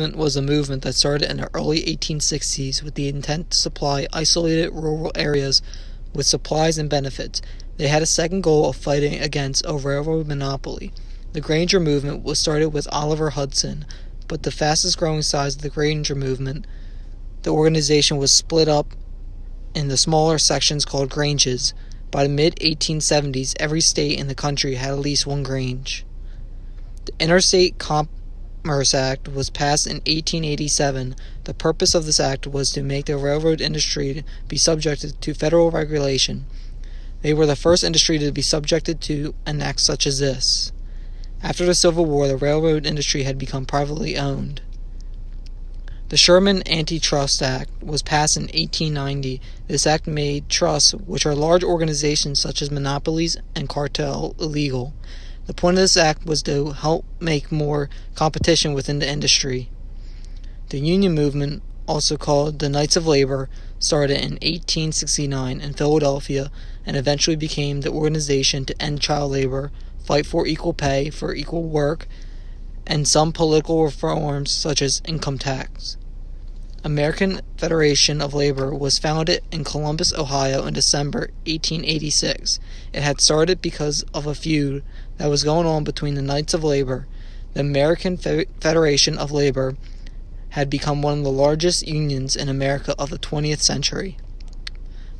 Was a movement that started in the early 1860s with the intent to supply isolated rural areas with supplies and benefits. They had a second goal of fighting against a railroad monopoly. The Granger movement was started with Oliver Hudson, but the fastest growing size of the Granger movement, the organization was split up in the smaller sections called Granges. By the mid-1870s, every state in the country had at least one Grange. The Interstate Commerce Act was passed in 1887. The purpose of this act was to make the railroad industry be subjected to federal regulation. They were the first industry to be subjected to an act such as this. After the Civil War, the railroad industry had become privately owned. The Sherman Antitrust Act was passed in 1890. This act made trusts, which are large organizations such as monopolies and cartel, illegal. The point of this act was to help make more competition within the industry. The union movement, also called the Knights of Labor, started in 1869 in Philadelphia and eventually became the organization to end child labor, fight for equal pay for equal work, and some political reforms such as income tax. American Federation of Labor was founded in Columbus, Ohio in December 1886. It had started because of a feud that was going on between the Knights of Labor. The American Federation of Labor had become one of the largest unions in America of the 20th century.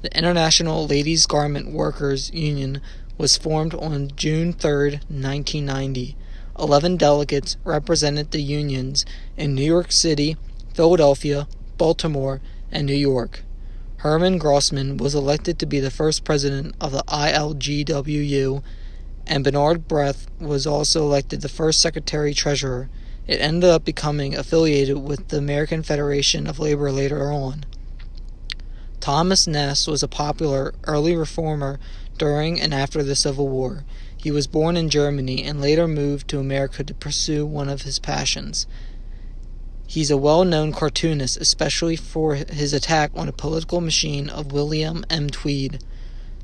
The International Ladies' Garment Workers Union was formed on June 3, 1990. 11 delegates represented the unions in New York City, Philadelphia, Baltimore, and New York. Herman Grossman was elected to be the first president of the ILGWU, and Bernard Breath was also elected the first secretary-treasurer. It ended up becoming affiliated with the American Federation of Labor later on. Thomas Ness was a popular early reformer during and after the Civil War. He was born in Germany and later moved to America to pursue one of his passions. He's a well-known cartoonist, especially for his attack on the political machine of William M. Tweed.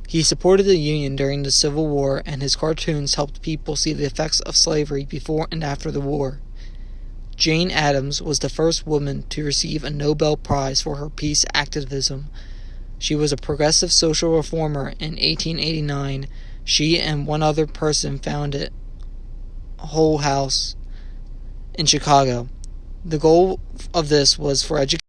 He supported the Union during the Civil War, and his cartoons helped people see the effects of slavery before and after the war. Jane Addams was the first woman to receive a Nobel Prize for her peace activism. She was a progressive social reformer. In 1889, she and one other person founded Hull House in Chicago. The goal of this was for education